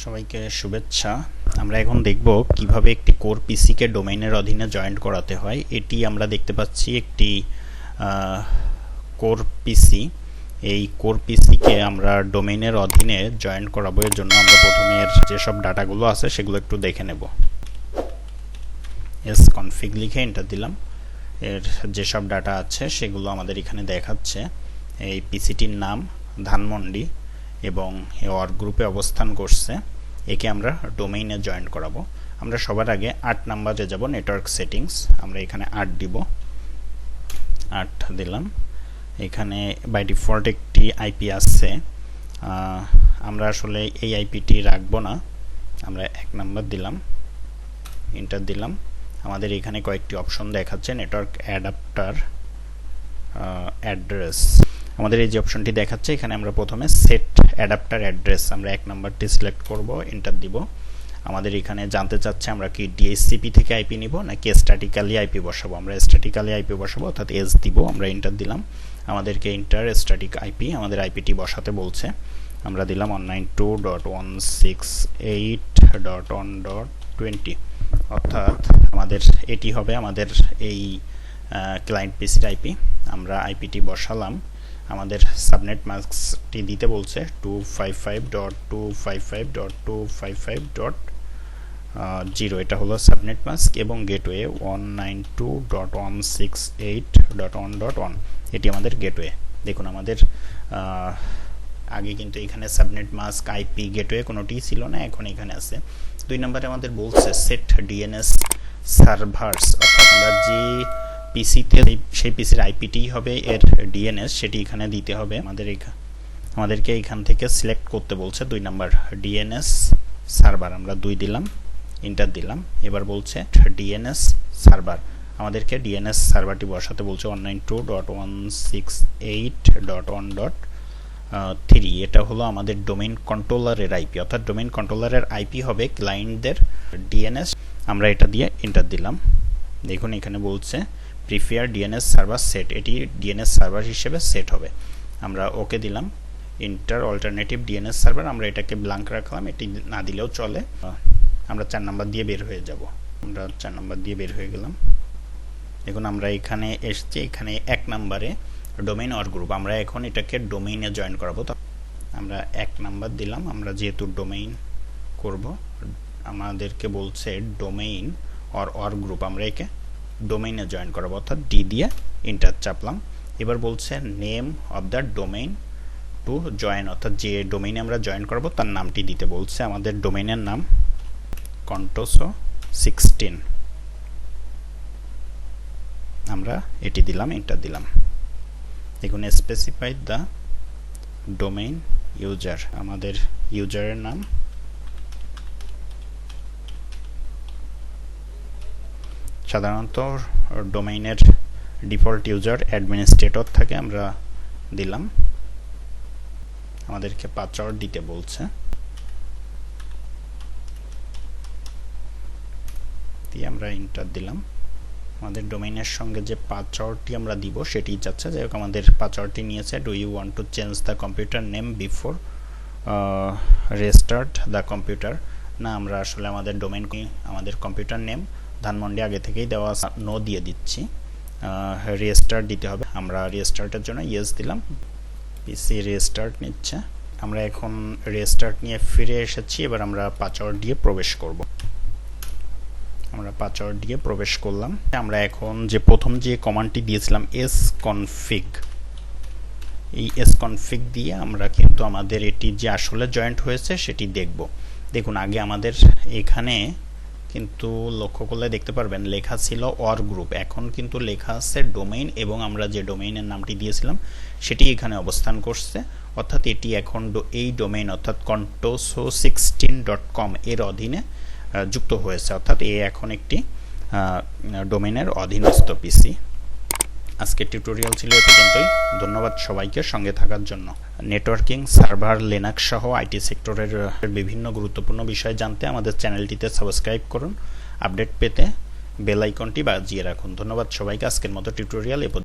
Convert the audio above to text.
সবাইকে শুভেচ্ছা। আমরা এখন দেখব কিভাবে একটি কোর পিসিকে ডোমেইনের অধীনে জয়েন্ট করাতে হয়। এটি আমরা দেখতে পাচ্ছি একটি কোর পিসি। এই কোর পিসিকে আমরা ডোমেইনের অধীনে জয়েন্ট করাবো। এর জন্য আমরা প্রথমে এর যেসব ডাটাগুলো আছে সেগুলো একটু দেখে নেব। এস কনফিগ লিখে এন্টার দিলাম। এর যেসব ডাটা আছে সেগুলো আমাদের এখানে দেখাচ্ছে। এই পিসিটির নাম ধানমন্ডি এবং ওয়ার্ক গ্রুপে অবস্থান করছে। একে আমরা ডোমেইনে জয়েন করাবো। আমরা সবার আগে 8 নম্বরে যাব, নেটওয়ার্ক সেটিংস। আমরা এখানে 8 দিব, 8 দিলাম। এখানে বাই ডিফল্ট একটি আইপি আছে, আমরা আসলে এই আইপিটি রাখবো না। আমরা 1 নম্বর দিলাম, এন্টার দিলাম। আমাদের এখানে কয়েকটি অপশন দেখাচ্ছে। নেটওয়ার্ক অ্যাডাপ্টার অ্যাড্রেস, আমাদের এই যে অপশনটি দেখাচ্ছে এখানে আমরা প্রথমে সেট অ্যাডাপ্টার অ্যাড্রেস আমরা 1 নম্বরটি সিলেক্ট করব, এন্টার দিব। আমাদের এখানে জানতে চাচ্ছে আমরা কি ডিএসসিপি থেকে আইপি নিব নাকি স্ট্যাটিক্যালি আইপি বসাবো। আমরা স্ট্যাটিক্যালি আইপি বসাবো, অর্থাৎ এস দিব। আমরা এন্টার দিলাম। আমাদেরকে ইন্টার স্ট্যাটিক আইপি আমাদের আইপিটি বসাতে বলছে। আমরা দিলাম 192.168.1.20, অর্থাৎ আমাদের এটি হবে আমাদের এই ক্লায়েন্ট পিসির আইপি। আমরা আইপিটি বসালাম। আমাদের সাবনেট মাস্কটি দিতে বলছে 255.255.255.0, এটা হলো সাবনেট মাস্ক, এবং গেটওয়ে 192.168.1.1, এটি আমাদের গেটওয়ে। দেখুন আমাদের আগে কিন্তু এখানে সাবনেট মাস্ক, আইপি, গেটওয়ে কোনোটিই ছিল না, এখন এখানে আছে। 2 নম্বরে আমাদের বলছে সেট ডিএনএস সার্ভার্স, অর্থাৎ আমরা যে পিসিতে সেই পিসির আইপিটি হবে এর ডিএনএস, সেটি এখানে দিতে হবে। আমাদেরকে এখান থেকে সিলেক্ট করতে বলছে 2 নম্বর ডিএনএস সার্ভার। আমরা 2 দিলাম, এন্টার দিলাম। এবার বলছে ডিএনএস সার্ভার, আমাদেরকে ডিএনএস সার্ভারটি বসাতে বলছে 192.168.1.3। এটা হলো আমাদের ডোমেইন কন্ট্রোলারের আইপি, অর্থাৎ ডোমেইন কন্ট্রোলারের আইপি হবে ক্লায়েন্টদের ডিএনএস। আমরা এটা দিয়ে এন্টার দিলাম। দেখুন এখানে বলছে প্রিফেয়ার ডিএনএস সার্ভার সেট, এটি ডিএনএস সার্ভার হিসেবে সেট হবে। আমরা ওকে দিলাম। ইন্টার অল্টারনেটিভ ডিএনএস সার্ভার, আমরা এটাকে ব্ল্যাঙ্ক রাখলাম, এটি না দিলেও চলে। আমরা 4 নম্বর দিয়ে বের হয়ে যাব। আমরা 4 নম্বর দিয়ে বের হয়ে গেলাম। দেখুন আমরা এখানে এসছি। এখানে 1 নম্বরে ডোমেইন অর গ্রুপ, আমরা এখন এটাকে ডোমেইনে জয়েন করাবো। তো আমরা 1 নম্বর দিলাম। আমরা যেহেতু ডোমেইন করব, আমাদেরকে বলছে ডোমেইন অর গ্রুপ, আমরা একে ডোমেইনে জয়েন করাবো, অর্থাৎ ডি দিয়ে এন্টার চাপলাম। এবার বলছে name of the domain to join, অর্থাৎ যে ডোমেইনে আমরা জয়েন করব তার নামটি দিতে বলছে। আমাদের ডোমেইনের নাম কন্টোসো 16, আমরা এটি দিলাম, এন্টার দিলাম। দেখুন স্পেসিফাই দ্য ডোমেইন ইউজার, আমাদের ইউজারের নাম সাধারণত ডোমেইনের ডিফল্ট ইউজার অ্যাডমিনিস্ট্রেটর থাকে, আমরা দিলাম। আমাদেরকে পাসওয়ার্ড দিতে বলছে, দিয়ে আমরা এন্টার দিলাম। আমাদের ডোমেইনের সঙ্গে যে পাসওয়ার্ডটি আমরা দিব সেটি যাচ্ছে। যাই হোক আমাদের পাসওয়ার্ডটি নিয়েছে do you want to change the computer name before restart the computer, না আমরা আসলে আমাদের ডোমেইন, আমাদের কম্পিউটার নেম ধানমন্ডি আগে থেকেই দেওয়া, নো দিয়ে দিচ্ছি। রিস্টার্ট দিতে হবে, আমরা রিস্টার্টের জন্য ইয়েস দিলাম। পিসি রিস্টার্ট নিচ্ছে। আমরা এখন রিস্টার্ট নিয়ে ফিরে এসেছি। এবার আমরা পাসওয়ার্ড দিয়ে প্রবেশ করব। আমরা পাসওয়ার্ড দিয়ে প্রবেশ করলাম। আমরা এখন যে প্রথম যে কমান্ডটি দিয়েছিলাম এস কনফিগ, এই এস কনফিগ দিয়ে আমরা কিন্তু আমাদের এটি যে আসলে জয়েন্ট হয়েছে সেটি দেখব। দেখুন আগে আমাদের এখানে কিন্তু লক্ষ্য করলে দেখতে পারবেন লেখা ছিল অর গ্রুপ, এখন কিন্তু লেখা আছে ডোমেইন, এবং আমরা যে ডোমেইনের নামটি দিয়েছিলাম সেটি এখানে অবস্থান করছে, অর্থাৎ এটি এখন এই ডোমেইন অর্থাৎ contoso16.com এর অধীনে যুক্ত হয়েছে, অর্থাৎ এ এখন একটি ডোমেইনের অধীনস্থ পিসি। আজকের টিউটোরিয়াল ছিল এ পর্যন্তই। ধন্যবাদ সবাইকে সঙ্গে থাকার জন্য। নেটওয়ার্কিং, সার্ভার, লিনাক্স সহ আইটি সেক্টরের বিভিন্ন গুরুত্বপূর্ণ বিষয় জানতে আমাদের চ্যানেলটিতে সাবস্ক্রাইব করুন। আপডেট পেতে বেল আইকনটি বাজিয়ে রাখুন। ধন্যবাদ সবাইকে। আজকের মতো টিউটোরিয়াল